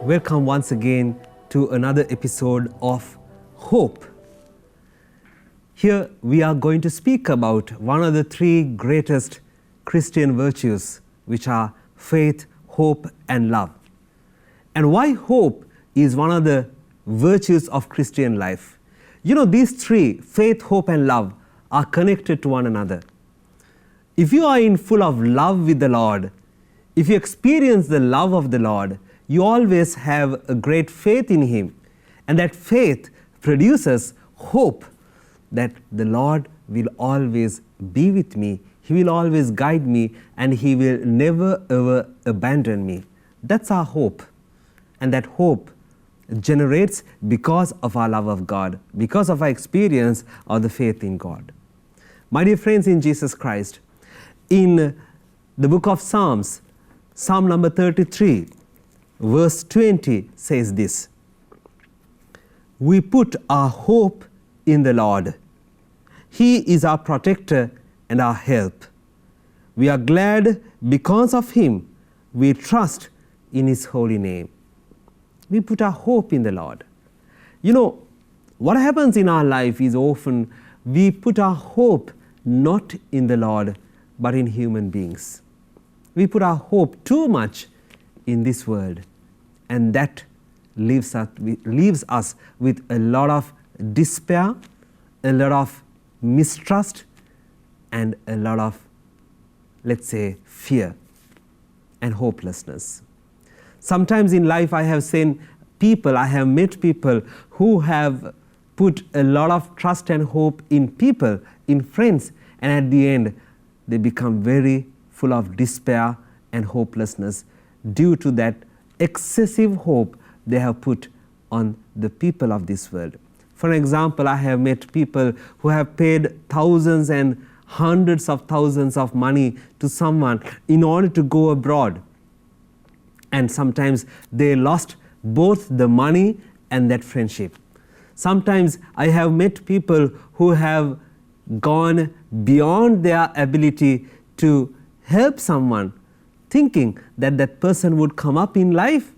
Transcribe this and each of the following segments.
Welcome once again to another episode of Hope. Here we are going to speak about one of the three greatest Christian virtues, which are faith, hope, and love. And why hope is one of the virtues of Christian life. You know, these three, faith, hope, and love, are connected to one another. If you are in full of love with the Lord, if you experience the love of the Lord, you always have a great faith in Him. And that faith produces hope that the Lord will always be with me, He will always guide me, and He will never ever abandon me. That's our hope. And that hope generates because of our love of God, because of our experience of the faith in God. My dear friends in Jesus Christ, in the book of Psalms, Psalm number 33, verse 20 says this: "We put our hope in the Lord. He is our protector and our help. We are glad because of Him. We trust in His holy name." We put our hope in the Lord. You know, what happens in our life is often we put our hope not in the Lord, but in human beings. We put our hope too much in this world, and that leaves us with a lot of despair, a lot of mistrust, and a lot of, let's say, fear and hopelessness. Sometimes in life I have met people who have put a lot of trust and hope in people, in friends, and at the end they become very full of despair and hopelessness due to that excessive hope they have put on the people of this world. For example, I have met people who have paid thousands and hundreds of thousands of money to someone in order to go abroad. And sometimes they lost both the money and that friendship. Sometimes I have met people who have gone beyond their ability to help someone, thinking that that person would come up in life,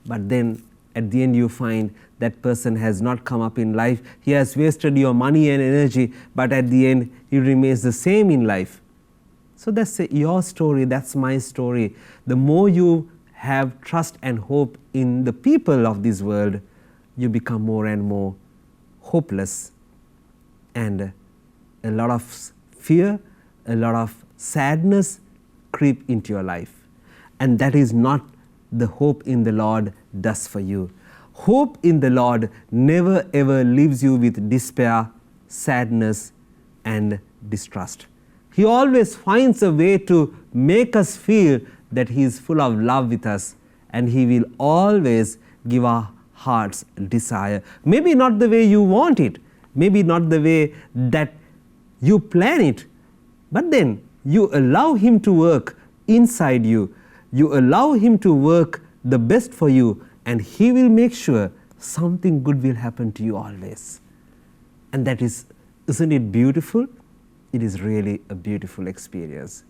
but then at the end you find that person has not come up in life. He has wasted your money and energy, but at the end he remains the same in life. So that's your story, that's my story. The more you have trust and hope in the people of this world, you become more and more hopeless, and a lot of fear, a lot of sadness creep into your life. And that is not the hope in the Lord does for you. Hope in the Lord never ever leaves you with despair, sadness, and distrust. He always finds a way to make us feel that He is full of love with us, and He will always give our heart's desire. Maybe not the way you want it, maybe not the way that you plan it, but then you allow Him to work inside you. You allow Him to work the best for you, and He will make sure something good will happen to you always. And that is, isn't it beautiful? It is really a beautiful experience.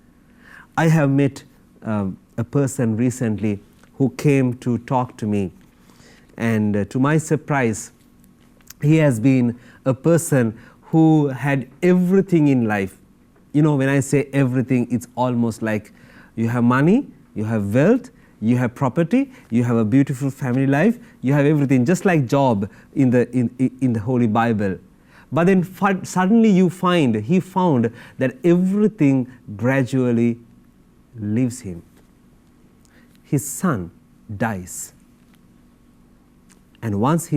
I have met a person recently who came to talk to me, and to my surprise, he has been a person who had everything in life. You know, when I say everything, it's almost like you have money, you have wealth, you have property, you have a beautiful family life, you have everything, just like Job in the Holy Bible. But then suddenly he found that everything gradually leaves him. His son dies. And once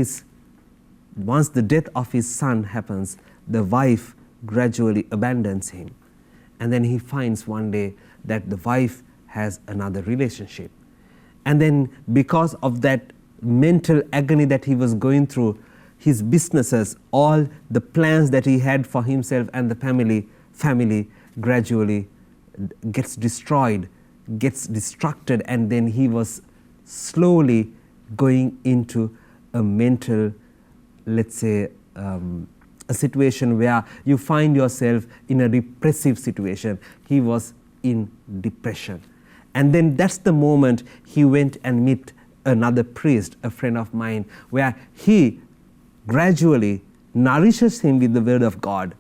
the death of his son happens, the wife gradually abandons him. And then he finds one day that the wife has another relationship. And then because of that mental agony that he was going through, his businesses, all the plans that he had for himself and the family gradually gets destroyed, gets distracted, and then he was slowly going into a mental, let's say, a situation where you find yourself in a repressive situation. He was in depression. And then that's the moment he went and another priest, a friend of mine, where he gradually nourishes him with the word of God,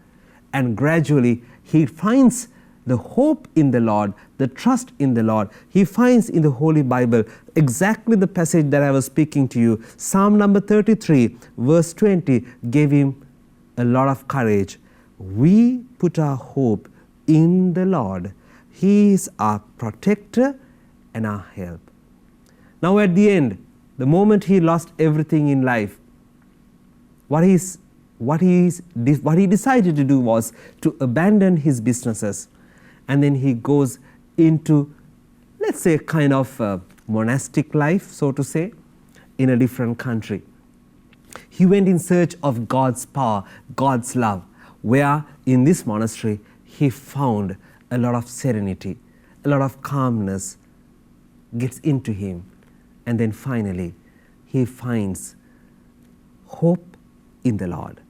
and gradually he finds the hope in the Lord, the trust in the Lord. He finds in the Holy Bible exactly the passage that I was speaking to you. Psalm number 33, verse 20, gave him a lot of courage. We put our hope in the Lord. He is our protector and our help. Now at the end, the moment he lost everything in life, what he decided to do was to abandon his businesses, and then he goes into, let's say, kind of a monastic life, so to say, in a different country. He went in search of God's power, God's love, where in this monastery he found a lot of serenity, a lot of calmness gets into him, and then finally he finds hope in the Lord.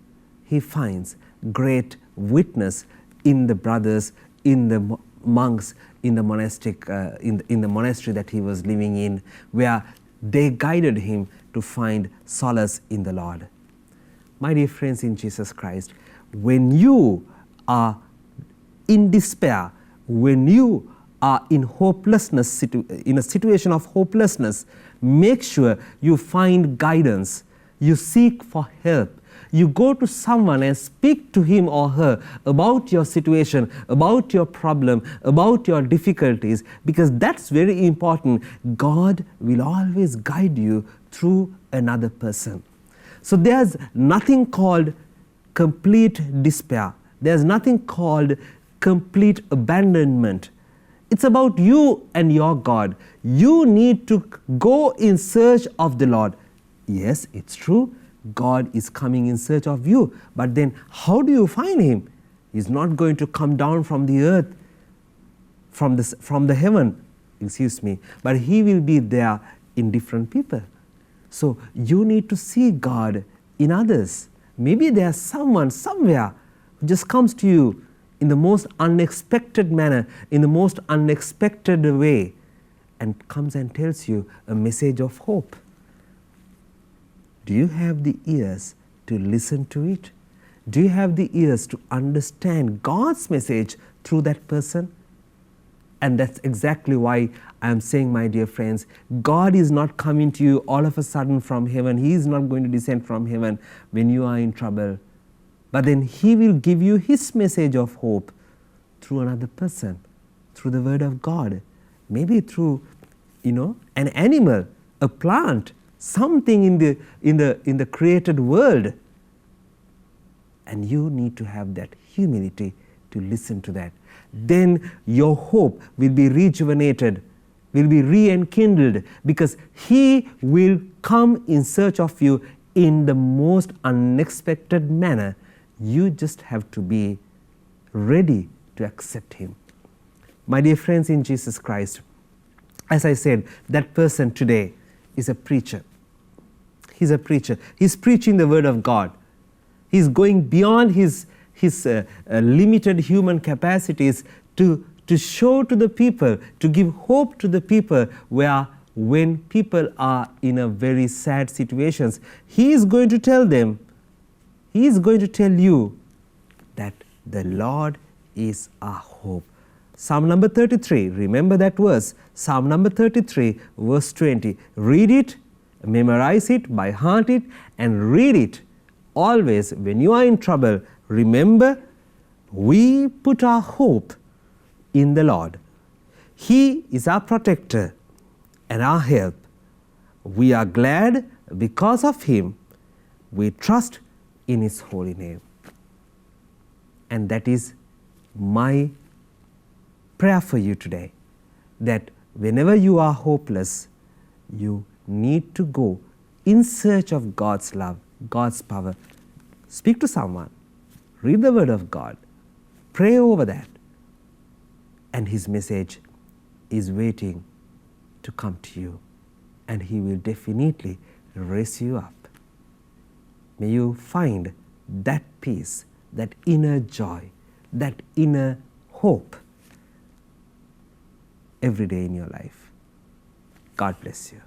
He finds great witness in the brothers, in the monks, in the monastic, in the monastery that he was living in, where they guided him to find solace in the Lord. My dear friends in Jesus Christ, when you are in despair, when you are in hopelessness, in a situation of hopelessness, make sure you find guidance. You seek for help. You go to someone and speak to him or her about your situation, about your problem, about your difficulties, because that's very important. God will always guide you through another person. So there's nothing called complete despair. There's nothing called complete abandonment. It's about you and your God. You need to go in search of the Lord. Yes, it's true. God is coming in search of you. But then how do you find him? He's not going to come down from the earth, from the heaven, but he will be there in different people. So you need to see God in others. Maybe there's someone somewhere who just comes to you in the most unexpected manner, in the most unexpected way, and comes and tells you a message of hope. Do you have the ears to listen to it? Do you have the ears to understand God's message through that person? And that's exactly why I am saying, my dear friends, God is not coming to you all of a sudden from heaven. He is not going to descend from heaven when you are in trouble. But then he will give you his message of hope through another person, through the word of God, maybe through, an animal, a plant, something in the created world. And you need to have that humility to listen to that. Then your hope will be rejuvenated, will be re-enkindled, because he will come in search of you in the most unexpected manner. You just have to be ready to accept him. My dear friends in Jesus Christ, as I said, that person today is a preacher. He's a preacher. He's preaching the word of God. He's going beyond his limited human capacities to show to the people, to give hope to the people, where when people are in a very sad situations, he is going to tell them, he is going to tell you that the Lord is our hope. Psalm number 33, remember that verse, Psalm number 33, verse 20. Read it, memorize it, by heart it, and read it always when you are in trouble. Remember, we put our hope in the Lord. He is our protector and our help. We are glad because of him. We trust in his holy name. And that is my prayer for you today, that whenever you are hopeless, you need to go in search of God's love, God's power. Speak to someone, read the word of God, pray over that, and his message is waiting to come to you, and he will definitely raise you up. May you find that peace, that inner joy, that inner hope every day in your life. God bless you.